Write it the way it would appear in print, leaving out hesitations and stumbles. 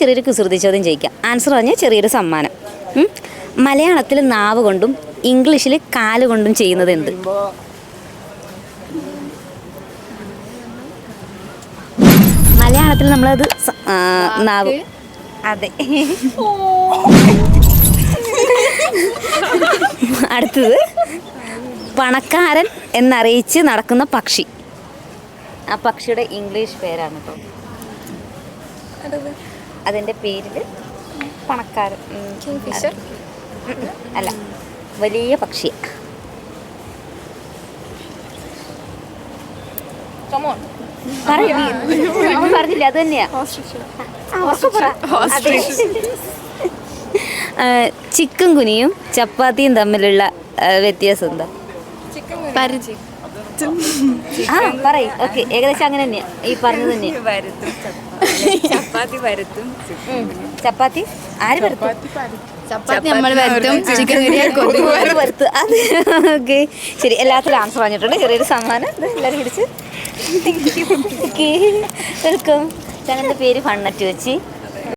ചെറിയൊരു കുസൃതി ചോദ്യം ചോദിക്കാം. ആൻസർ പറഞ്ഞാൽ ചെറിയൊരു സമ്മാനം. മലയാളത്തിൽ നാവ് കൊണ്ടും ഇംഗ്ലീഷിൽ കാല് കൊണ്ടും ചെയ്യുന്നത് എന്ത്? മലയാളത്തിൽ നമ്മളത് നാവ്. അതെ. അടുത്തത് പണക്കാരൻ എന്നറിയിച്ച് നടക്കുന്ന പക്ഷി. ആ പക്ഷിയുടെ ഇംഗ്ലീഷ് പേരാണ് കേട്ടോ. അതിൻ്റെ പേരിൽ പണക്കാരൻ അല്ല, വലിയ പക്ഷി. പറഞ്ഞില്ല, അത് തന്നെയാ. ചിക്കൻ കുനിയും ചപ്പാത്തിയും തമ്മിലുള്ള വ്യത്യാസം എന്താ? പറയും. ഓക്കെ, ഏകദേശം അങ്ങനെ തന്നെയാ ഈ പറഞ്ഞത് തന്നെയാ. ചപ്പാത്തി ആര് വരത്തും? ഓക്കെ, ശരി. എല്ലാത്തിലും ആൻസർ പറഞ്ഞിട്ടുണ്ട്. ചെറിയൊരു സമ്മാനം എല്ലാവരും പിടിച്ച്. വെൽക്കം. ഞങ്ങളുടെ പേര് ഫണ്ണറ്റ് വെച്ച്.